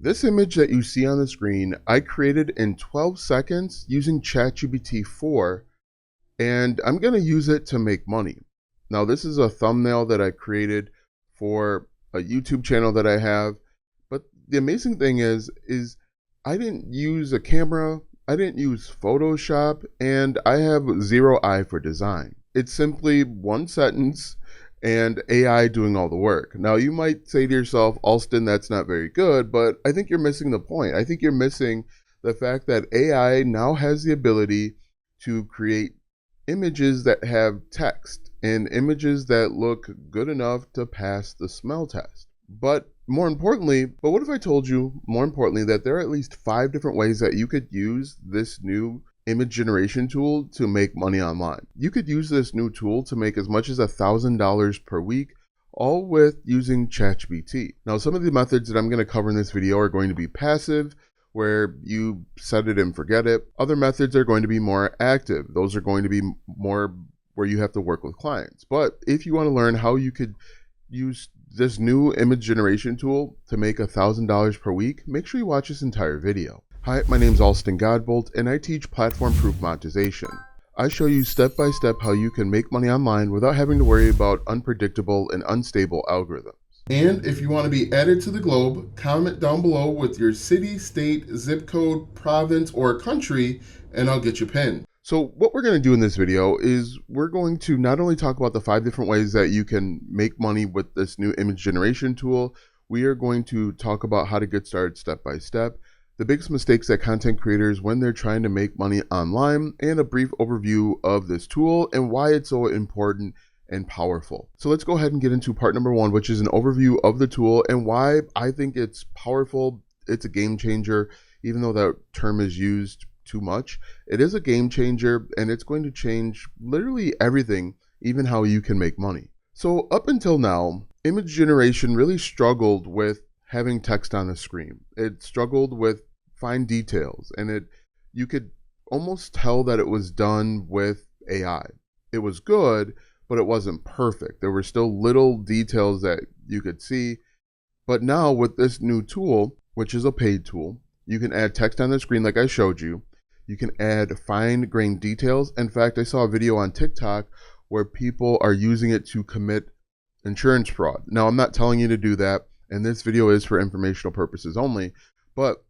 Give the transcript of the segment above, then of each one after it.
This image that you see on the screen, I created in 12 seconds using ChatGPT-4, and I'm going to use it to make money. Now, this is a thumbnail that I created for a YouTube channel that I have, but the amazing thing is I didn't use a camera, I didn't use Photoshop, and I have zero eye for design. It's simply one sentence and AI doing all the work. Now, you might say to yourself, Alston, that's not very good, but I think you're missing the point. I think you're missing the fact that AI now has the ability to create images that have text and images that look good enough to pass the smell test. But what if I told you, more importantly, that there are at least 5 different ways that you could use this new image generation tool to make money online. You could use this new tool to make as much as $1,000 per week, all with using ChatGPT. Now, some of the methods that I'm going to cover in this video are going to be passive, where you set it and forget it. Other methods are going to be more active. Those are going to be more where you have to work with clients. But if you want to learn how you could use this new image generation tool to make $1,000 per week, make sure you watch this entire video. Hi, my name is Alston Godbolt, and I teach platform-proof monetization. I show you step-by-step how you can make money online without having to worry about unpredictable and unstable algorithms. And if you want to be added to the globe, comment down below with your city, state, zip code, province, or country, and I'll get you pinned. So what we're going to do in this video is we're going to not only talk about the 5 different ways that you can make money with this new image generation tool, we are going to talk about how to get started step by step, the biggest mistakes that content creators when they're trying to make money online, and a brief overview of this tool and why it's so important and powerful. So let's go ahead and get into part number 1, which is an overview of the tool and why I think it's powerful. It's a game changer, even though that term is used too much. It is a game changer, and it's going to change literally everything, even how you can make money. So up until now, image generation really struggled with having text on the screen. It struggled with fine details, and you could almost tell that it was done with AI. It was good, but it wasn't perfect. There were still little details that you could see. But now with this new tool, which is a paid tool, you can add text on the screen like I showed you. You can add fine-grained details. In fact, I saw a video on TikTok where people are using it to commit insurance fraud. Now, I'm not telling you to do that, and this video is for informational purposes only, but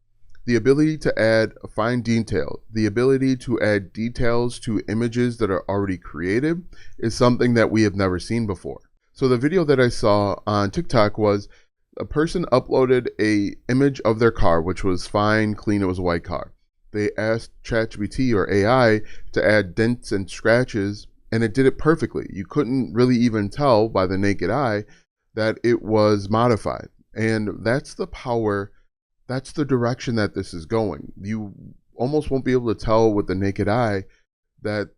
the ability to add a fine detail, the ability to add details to images that are already created is something that we have never seen before. So the video that I saw on TikTok was a person uploaded an image of their car, which was fine, clean, it was a white car. They asked ChatGPT or AI to add dents and scratches, and it did it perfectly. You couldn't really even tell by the naked eye that it was modified. And that's the power, that's the direction that this is going. You almost won't be able to tell with the naked eye that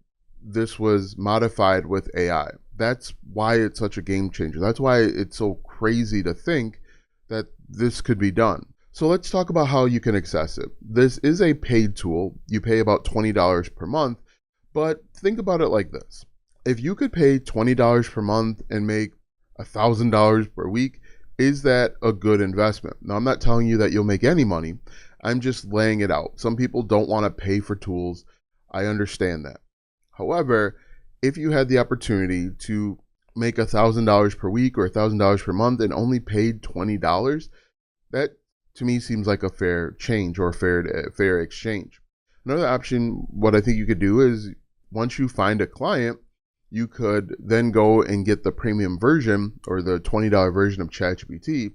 this was modified with AI. That's why it's such a game changer. That's why it's so crazy to think that this could be done. So let's talk about how you can access it. This is a paid tool. You pay about $20 per month, but think about it like this. If you could pay $20 per month and make $1,000 per week, is that a good investment? Now, I'm not telling you that you'll make any money. I'm just laying it out. Some people don't want to pay for tools. I understand that. However, if you had the opportunity to make $1,000 per week or $1,000 per month and only paid $20, that to me seems like a fair change or a fair exchange. Another option, what I think you could do is once you find a client, you could then go and get the premium version or the $20 version of ChatGPT.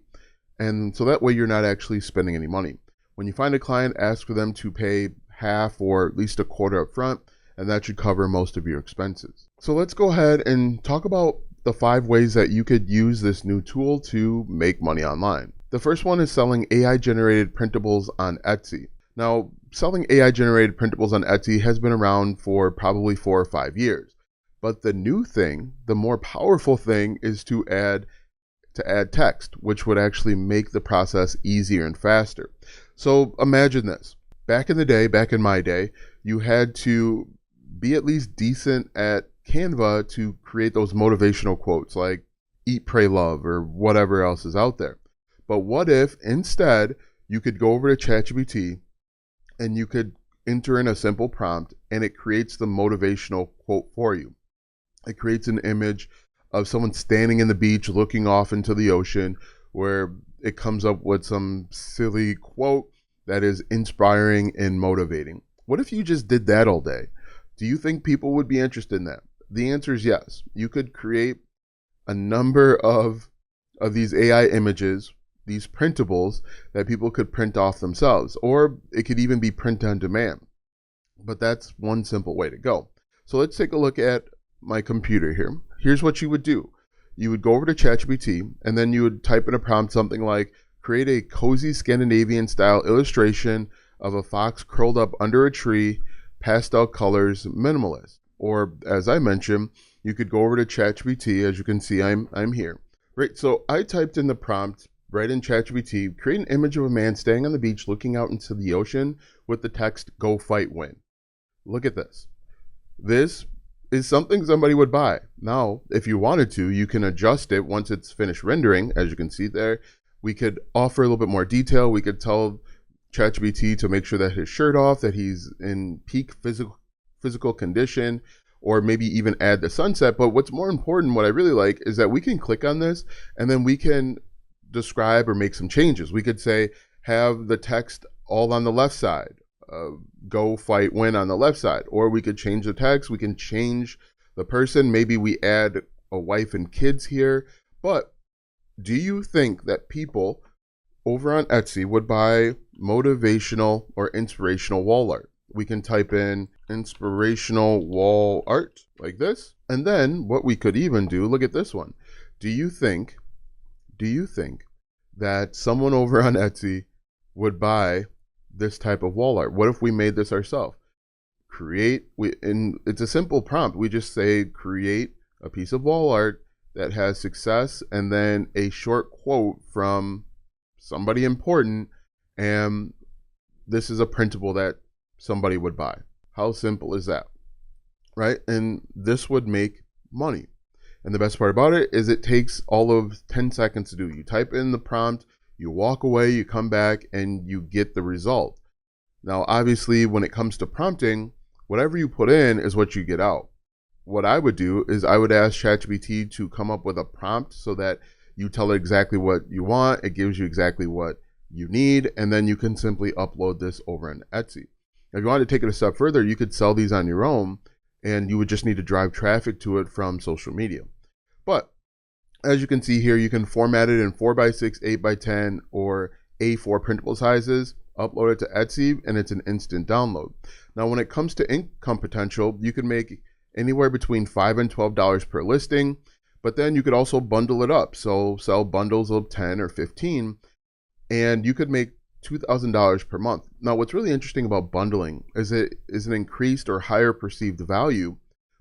And so that way you're not actually spending any money. When you find a client, ask for them to pay half or at least a quarter up front, and that should cover most of your expenses. So let's go ahead and talk about the 5 ways that you could use this new tool to make money online. The first one is selling AI-generated printables on Etsy. Now, selling AI-generated printables on Etsy has been around for probably 4 or 5 years. But the new thing, the more powerful thing, is to add text, which would actually make the process easier and faster. So imagine this. Back in the day, back in my day, you had to be at least decent at Canva to create those motivational quotes like eat, pray, love, or whatever else is out there. But what if instead you could go over to ChatGPT and you could enter in a simple prompt and it creates the motivational quote for you. It creates an image of someone standing in the beach looking off into the ocean where it comes up with some silly quote that is inspiring and motivating. What if you just did that all day? Do you think people would be interested in that? The answer is yes. You could create a number of these AI images, these printables that people could print off themselves, or it could even be print on demand. But that's one simple way to go. So let's take a look at my computer here. Here's what you would do. You would go over to ChatGPT and then you would type in a prompt something like, create a cozy Scandinavian style illustration of a fox curled up under a tree, pastel colors, minimalist. Or as I mentioned, you could go over to ChatGPT. As you can see, I'm here. Right, so I typed in the prompt right in ChatGPT, create an image of a man standing on the beach looking out into the ocean with the text, go fight, win. Look at this. This is something somebody would buy. Now, if you wanted to, you can adjust it once it's finished rendering. As you can see there, we could offer a little bit more detail. We could tell ChatGPT to make sure that his shirt off, that he's in peak physical condition, or maybe even add the sunset. But what's more important, what I really like, is that we can click on this and then we can describe or make some changes. We could say, have the text all on the left side, go fight win on the left side, or we could change the text. We can change the person. Maybe we add a wife and kids here. But do you think that people over on Etsy would buy motivational or inspirational wall art? We can type in inspirational wall art like this. And then what we could even do, look at this one. Do you think that someone over on Etsy would buy this type of wall art? What if we made this ourselves? And it's a simple prompt. We just say, create a piece of wall art that has success and then a short quote from somebody important. And this is a printable that somebody would buy. How simple is that? Right? And this would make money. And the best part about it is it takes all of 10 seconds to do. You type in the prompt, you walk away, you come back, and you get the result. Now, obviously, when it comes to prompting, whatever you put in is what you get out. What I would do is I would ask ChatGPT to come up with a prompt so that you tell it exactly what you want. It gives you exactly what you need, and then you can simply upload this over on Etsy. If you want to take it a step further, you could sell these on your own, and you would just need to drive traffic to it from social media. But as you can see here, you can format it in 4x6, 8x10, or A4 printable sizes, upload it to Etsy, and it's an instant download. Now, when it comes to income potential, you can make anywhere between $5 and $12 per listing, but then you could also bundle it up. So sell bundles of 10 or 15, and you could make $2,000 per month. Now, what's really interesting about bundling is it is an increased or higher perceived value,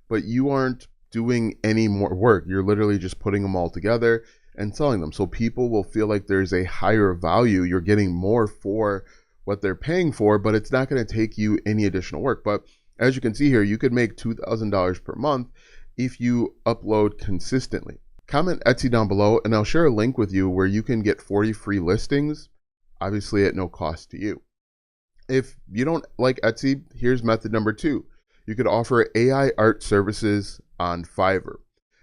but you aren't doing any more work. You're literally just putting them all together and selling them. So people will feel like there's a higher value. You're getting more for what they're paying for, but it's not going to take you any additional work. But as you can see here, you could make $2,000 per month if you upload consistently. Comment Etsy down below and I'll share a link with you where you can get 40 free listings, obviously at no cost to you. If you don't like Etsy, here's method number 2. You could offer AI art services on Fiverr.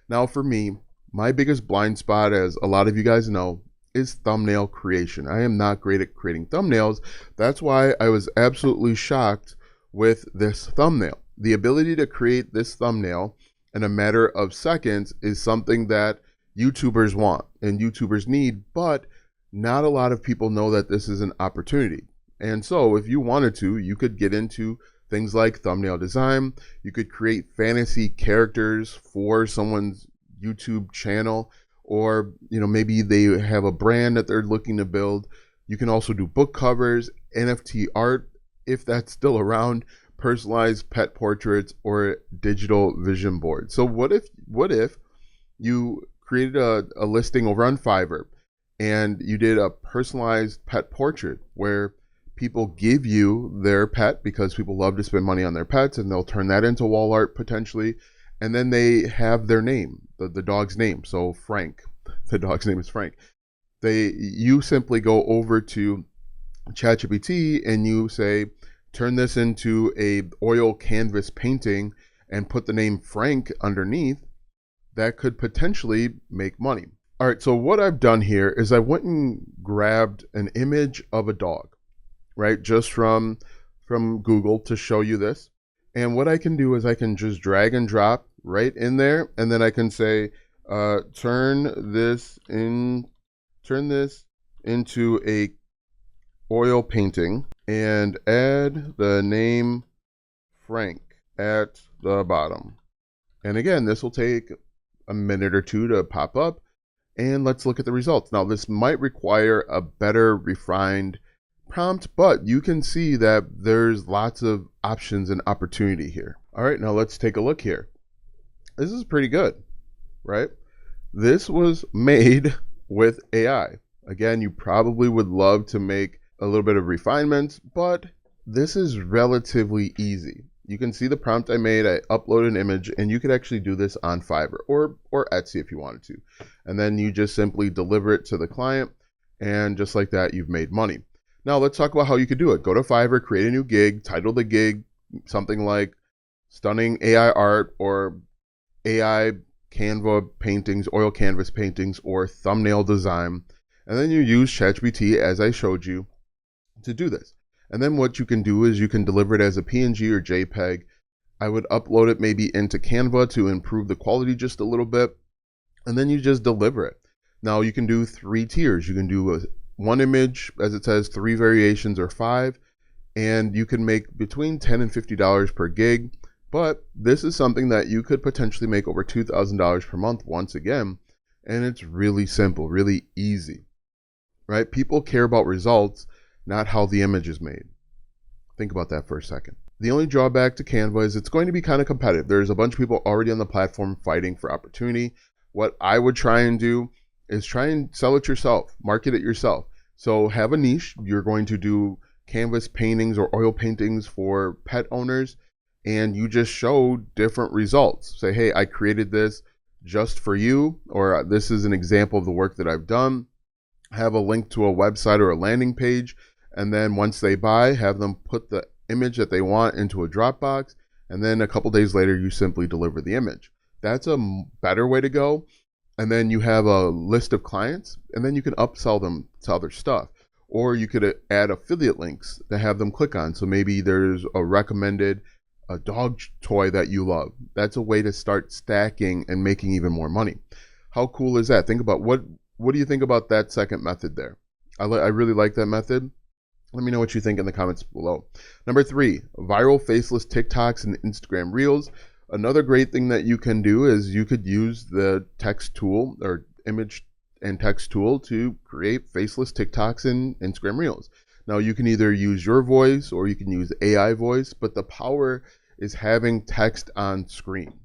Now for me, my biggest blind spot, as a lot of you guys know, is thumbnail creation. I am not great at creating thumbnails. That's why I was absolutely shocked with this thumbnail. The ability to create this thumbnail in a matter of seconds is something that YouTubers want and YouTubers need, but not a lot of people know that this is an opportunity. And so if you wanted to, you could get into things like thumbnail design. You could create fantasy characters for someone's YouTube channel, or maybe they have a brand that they're looking to build. You can also do book covers, NFT art, if that's still around, personalized pet portraits, or digital vision boards. So what if you created a listing over on Fiverr and you did a personalized pet portrait where people give you their pet, because people love to spend money on their pets, and they'll turn that into wall art potentially, and then they have their name, the dog's name. So Frank, the dog's name is Frank. You simply go over to ChatGPT and you say, turn this into a oil canvas painting and put the name Frank underneath, that could potentially make money. All right, so what I've done here is I went and grabbed an image of a dog, right? Just from Google to show you this. And what I can do is I can just drag and drop right in there, and then I can say, turn this into a oil painting and add the name Frank at the bottom. And again, this will take a minute or two to pop up, and let's look at the results. Now, this might require a better refined prompt, but you can see that there's lots of options and opportunity here. All right, now let's take a look here. This is pretty good, right? This was made with AI. Again, you probably would love to make a little bit of refinements, but this is relatively easy. You can see the prompt I made. I uploaded an image, and you could actually do this on Fiverr or Etsy if you wanted to. And then you just simply deliver it to the client, and just like that, you've made money. Now let's talk about how you could do it. Go to Fiverr, create a new gig, title the gig something like Stunning AI Art or AI Canva paintings, oil canvas paintings, or thumbnail design. And then you use ChatGPT, as I showed you, to do this. And then what you can do is you can deliver it as a PNG or JPEG. I would upload it maybe into Canva to improve the quality just a little bit. And then you just deliver it. Now you can do 3 tiers. You can do one image, as it says, 3 variations or 5. And you can make between $10 and $50 per gig. But this is something that you could potentially make over $2,000 per month once again. And it's really simple, really easy, right? People care about results, not how the image is made. Think about that for a second. The only drawback to Canva is it's going to be kind of competitive. There's a bunch of people already on the platform fighting for opportunity. What I would try and do is try and sell it yourself, market it yourself. So have a niche. You're going to do canvas paintings or oil paintings for pet owners, and you just show different results. Say, hey, I created this just for you, or this is an example of the work that I've done. Have a link to a website or a landing page, and then once they buy, have them put the image that they want into a Dropbox, and then a couple days later, you simply deliver the image. That's a better way to go. And then you have a list of clients, and then you can upsell them to other stuff. Or you could add affiliate links to have them click on. So maybe there's a recommended a dog toy that you love. That's a way to start stacking and making even more money. How cool is that? Think about what do you think about that second method there? I really like that method. Let me know what you think in the comments below. Number 3, viral faceless TikToks and Instagram Reels. Another great thing that you can do is you could use the text tool or image and text tool to create faceless TikToks and Instagram Reels. Now you can either use your voice or you can use AI voice, but the power is having text on screen,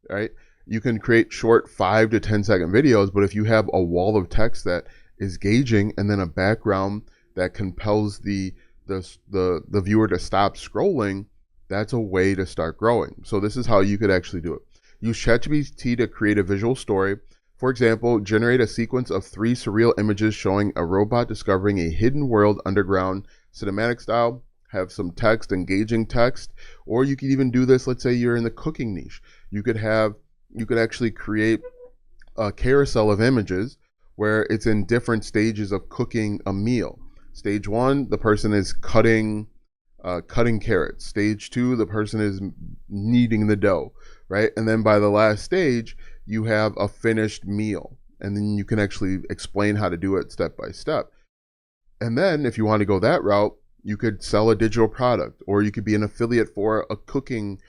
right? You can create short 5 to 10 second videos, but if you have a wall of text that is gauging and then a background that compels the viewer to stop scrolling, that's a way to start growing. So this is how you could actually do it. Use ChatGPT to create a visual story. For example, generate a sequence of 3 surreal images showing a robot discovering a hidden world underground, cinematic style. Have some text, engaging text, or you could even do this. Let's say you're in the cooking niche. You could actually create a carousel of images where it's in different stages of cooking a meal. Stage 1, the person is cutting carrots. Stage 2, the person is kneading the dough, right? And then by the last stage, you have a finished meal, and then you can actually explain how to do it step by step. And then if you want to go that route, you could sell a digital product, or you could be an affiliate for a cooking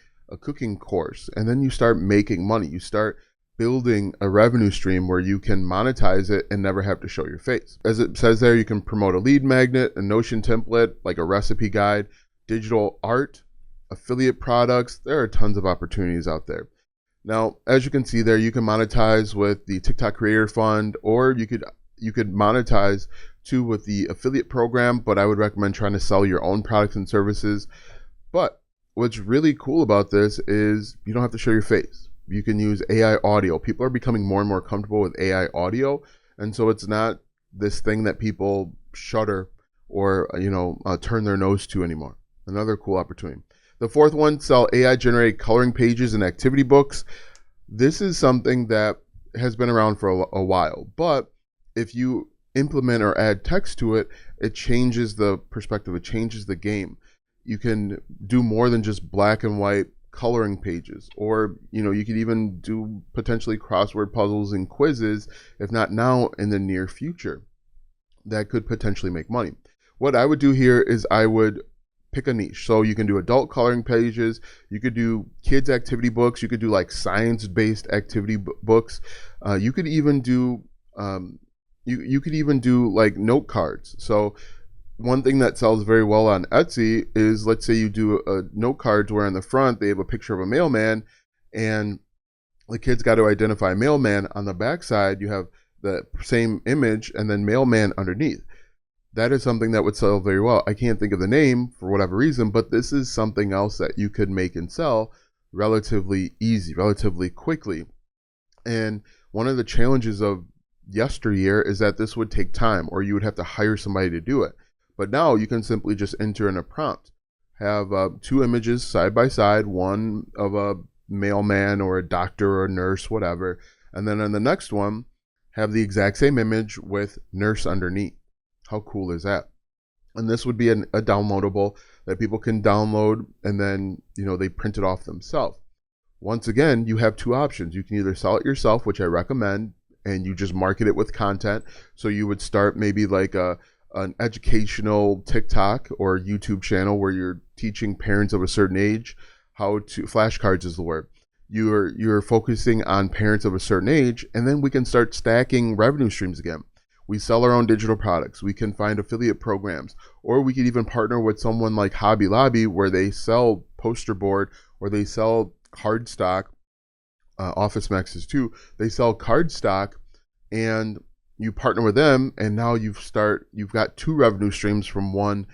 course, and then you start making money. You start building a revenue stream where you can monetize it and never have to show your face. As it says there, you can promote a lead magnet, a Notion template, like a recipe guide, digital art, affiliate products. There are tons of opportunities out there. Now, as you can see there, you can monetize with the TikTok Creator Fund, or you could monetize too with the affiliate program, but I would recommend trying to sell your own products and services. But what's really cool about this is you don't have to show your face. You can use AI audio. People are becoming more and more comfortable with AI audio, and so it's not this thing that people shudder or turn their nose to anymore. Another cool opportunity. The fourth one, sell AI generated coloring pages and activity books. This is something that has been around for a while, but if you implement or add text to it, it changes the perspective, it changes the game. You can do more than just black and white coloring pages, or you could even do potentially crossword puzzles and quizzes, if not now, in the near future, that could potentially make money. What I would do here is I would pick a niche. So you can do adult coloring pages, you could do kids activity books, you could do like science-based activity books, you could even do you could even do like note cards. So one thing that sells very well on Etsy is, let's say you do a note cards where on the front they have a picture of a mailman, and the kids got to identify mailman. On the back side you have the same image and then mailman underneath. That is something that would sell very well. I can't think of the name for whatever reason, but this is something else that you could make and sell relatively easy, relatively quickly. And one of the challenges of yesteryear is that this would take time, or you would have to hire somebody to do it. But now you can simply just enter in a prompt. Have two images side by side, one of a mailman or a doctor or a nurse, whatever. And then on the next one, have the exact same image with nurse underneath. How cool is that? And this would be a downloadable that people can download, and then they print it off themselves. Once again, you have two options. You can either sell it yourself, which I recommend, and you just market it with content. So you would start maybe like an educational TikTok or YouTube channel where you're teaching parents of a certain age how to, flashcards is the word. You're focusing on parents of a certain age, and then we can start stacking revenue streams again. We sell our own digital products. We can find affiliate programs, or we could even partner with someone like Hobby Lobby, where they sell poster board, or they sell card stock. Office Maxes too. They sell card stock, and you partner with them, and now you've got two revenue streams from one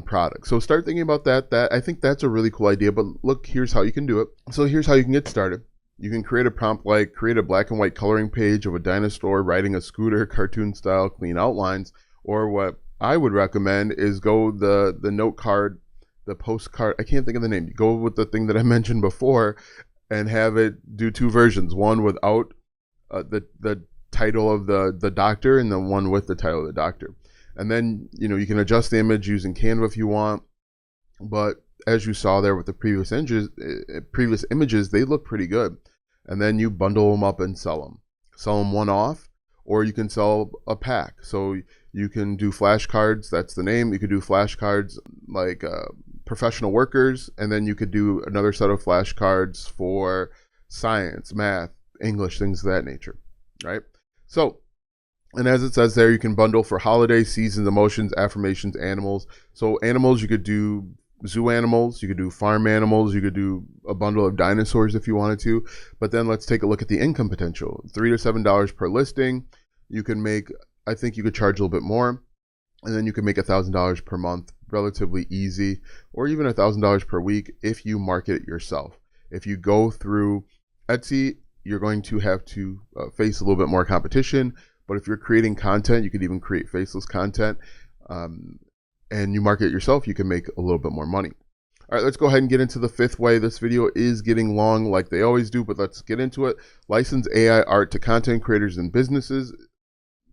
product. So start thinking about that. I think that's a really cool idea. But look, here's how you can do it. So here's how you can get started. You can create a prompt like create a black and white coloring page of a dinosaur riding a scooter, cartoon style, clean outlines. Or what I would recommend is go the note card, the postcard. I can't think of the name. Go with the thing that I mentioned before, and have it do two versions. One without the title of the doctor, and then one with the title of the doctor. And then you can adjust the image using Canva if you want. But as you saw there with the previous images, they look pretty good. And then you bundle them up and sell them. Sell them one off, or you can sell a pack. So you can do flashcards, that's the name. You could do flashcards like professional workers, and then you could do another set of flashcards for science, math, English, things of that nature, right? So, and as it says there, you can bundle for holidays, seasons, emotions, affirmations, animals. So animals, you could do zoo animals, you could do farm animals, you could do a bundle of dinosaurs if you wanted to. But then let's take a look at the income potential. $3 to $7 per listing. You can make, I think you could charge a little bit more, and then you can make $1,000 per month, relatively easy, or even $1,000 per week if you market it yourself. If you go through Etsy, you're going to have to face a little bit more competition. But if you're creating content, you could even create faceless content, and you market it yourself, you can make a little bit more money. All right, let's go ahead and get into the fifth way. This video is getting long like they always do, but let's get into it. License AI art to content creators and businesses.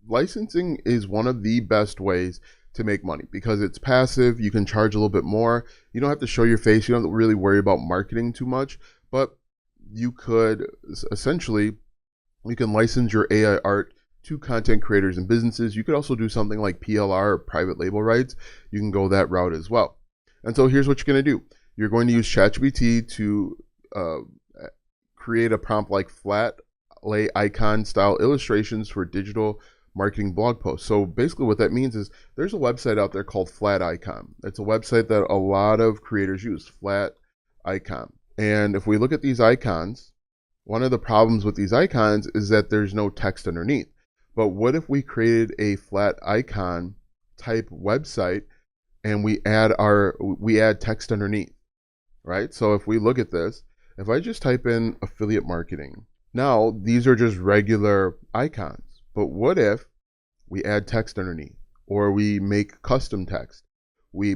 Licensing is one of the best ways to make money because it's passive. You can charge a little bit more. You don't have to show your face. You don't really worry about marketing too much, but you could essentially, you can license your AI art to content creators and businesses. You could also do something like PLR or private label rights. You can go that route as well. And so here's what you're going to do. You're going to use ChatGPT to create a prompt like flat lay icon style illustrations for digital marketing blog posts. So basically what that means is there's a website out there called Flat Icon. It's a website that a lot of creators use, Flat Icon. And if we look at these icons, one of the problems with these icons is that there's no text underneath. But what if we created a flat icon type website and we add text underneath, right? So if we look at this, if I just type in affiliate marketing, now these are just regular icons. But what if we add text underneath? or we make custom text.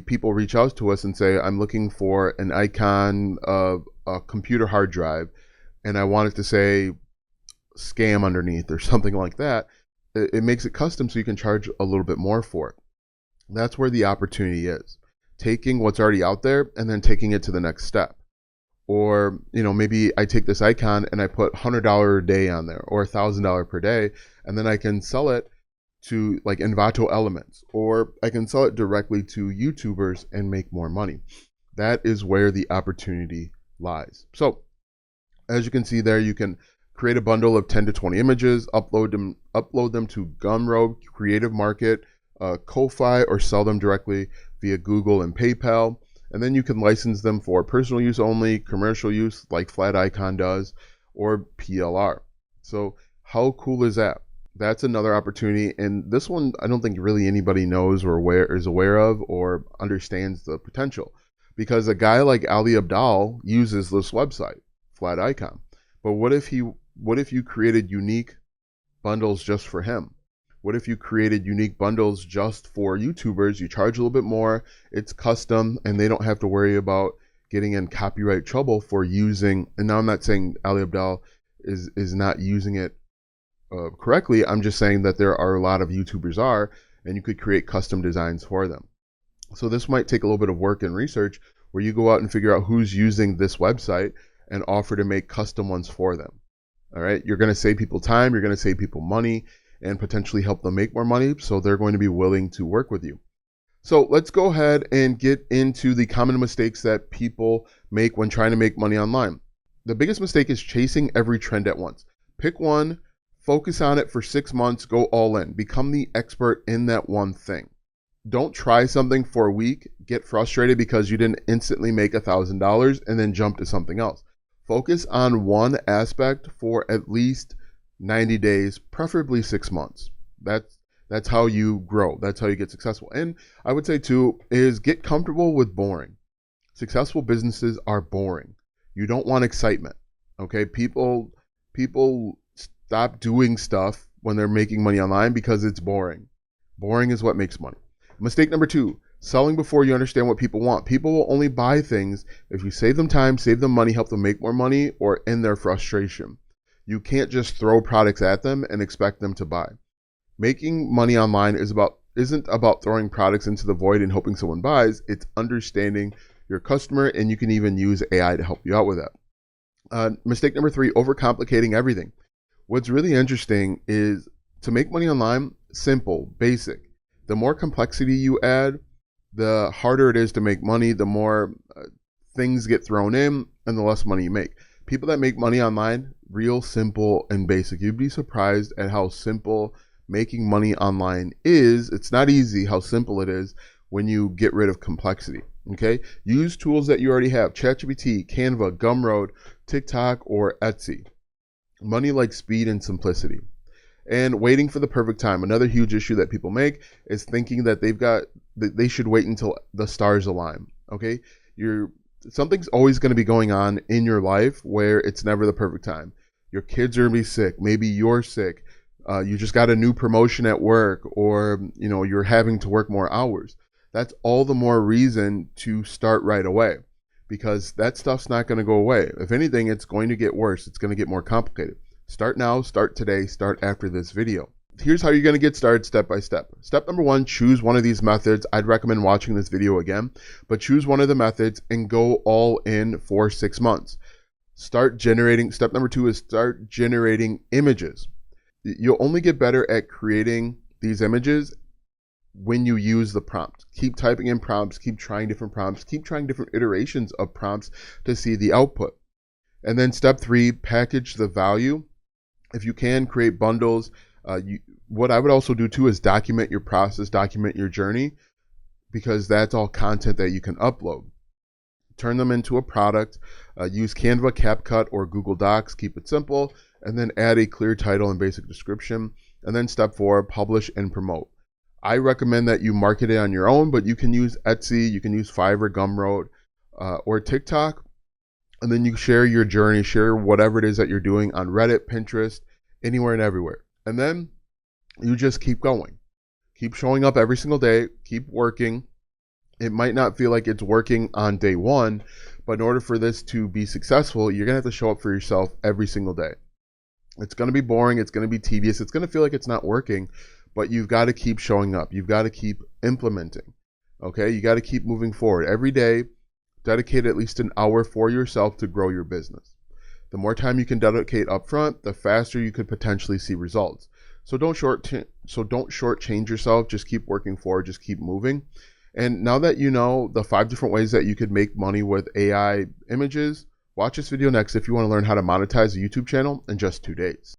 People reach out to us and say, I'm looking for an icon of a computer hard drive, and I want it to say scam underneath or something like that. It makes it custom so you can charge a little bit more for it. That's where the opportunity is. Taking what's already out there and then taking it to the next step. Or, maybe I take this icon and I put $100 a day on there or $1,000 per day, and then I can sell it to like Envato Elements, or I can sell it directly to YouTubers and make more money. That is where the opportunity lies. So as you can see there, you can create a bundle of 10 to 20 images, upload them to Gumroad, Creative Market, Ko-Fi, or sell them directly via Google and PayPal. And then you can license them for personal use only, commercial use like Flat Icon does, or PLR. So how cool is that? That's another opportunity. And this one, I don't think really anybody knows or is aware of or understands the potential, because a guy like Ali Abdaal uses this website, Flat Icon. But what if you created unique bundles just for him? What if you created unique bundles just for YouTubers? You charge a little bit more, it's custom, and they don't have to worry about getting in copyright trouble for using, and now I'm not saying Ali Abdaal is not using it correctly. I'm just saying that there are a lot of YouTubers and you could create custom designs for them. So this might take a little bit of work and research where you go out and figure out who's using this website and offer to make custom ones for them. All right, you're going to save people time, you're going to save people money, and potentially help them make more money, so they're going to be willing to work with you. So let's go ahead and get into the common mistakes that people make when trying to make money online. The biggest mistake is chasing every trend at once. Pick one, focus on it for 6 months, go all in, become the expert in that one thing. Don't try something for a week, get frustrated because you didn't instantly make $1,000 and then jump to something else. Focus on one aspect for at least 90 days, preferably 6 months. That's how you grow. That's how you get successful. And I would say too is get comfortable with boring. Successful businesses are boring. You don't want excitement. Okay? People stop doing stuff when they're making money online because it's boring. Boring is what makes money. Mistake number 2, selling before you understand what people want. People will only buy things if you save them time, save them money, help them make more money, or end their frustration. You can't just throw products at them and expect them to buy. Making money online isn't about throwing products into the void and hoping someone buys. It's understanding your customer, and you can even use AI to help you out with that. Mistake number 3, overcomplicating everything. What's really interesting is to make money online, simple, basic. The more complexity you add, the harder it is to make money, the more things get thrown in, and the less money you make. People that make money online, real simple and basic. You'd be surprised at how simple making money online is. It's not easy how simple it is when you get rid of complexity. Okay? Use tools that you already have. ChatGPT, Canva, Gumroad, TikTok, or Etsy. Money likes speed and simplicity. And waiting for the perfect time. Another huge issue that people make is thinking that they should wait until the stars align. Okay? Something's always going to be going on in your life where it's never the perfect time. Your kids are going to be sick. Maybe you're sick. You just got a new promotion at work, or you're having to work more hours. That's all the more reason to start right away, because that stuff's not going to go away. If anything, it's going to get worse. It's going to get more complicated. Start now, start today, start after this video. Here's how you're going to get started step by step. Step number 1, choose one of these methods. I'd recommend watching this video again, but choose one of the methods and go all in for 6 months. Step number 2 is start generating images. You'll only get better at creating these images when you use the prompt. Keep typing in prompts, keep trying different prompts, keep trying different iterations of prompts to see the output. And then step 3, package the value. If you can, create bundles. What I would also do too is document your process, document your journey, because that's all content that you can upload. Turn them into a product. Use Canva, CapCut, or Google Docs. Keep it simple, and then add a clear title and basic description. And then step 4, publish and promote. I recommend that you market it on your own, but you can use Etsy, you can use Fiverr, Gumroad, or TikTok. And then you share your journey, share whatever it is that you're doing on Reddit, Pinterest, anywhere and everywhere. And then you just keep going. Keep showing up every single day, keep working. It might not feel like it's working on day one, but in order for this to be successful, you're going to have to show up for yourself every single day. It's going to be boring. It's going to be tedious. It's going to feel like it's not working, but you've got to keep showing up. You've got to keep implementing. Okay. You got to keep moving forward every day. Dedicate at least an hour for yourself to grow your business. The more time you can dedicate upfront, the faster you could potentially see results. So don't shortchange yourself. Just keep working forward. Just keep moving. And now that you know the 5 different ways that you could make money with AI images, watch this video next if you want to learn how to monetize a YouTube channel in just 2 days.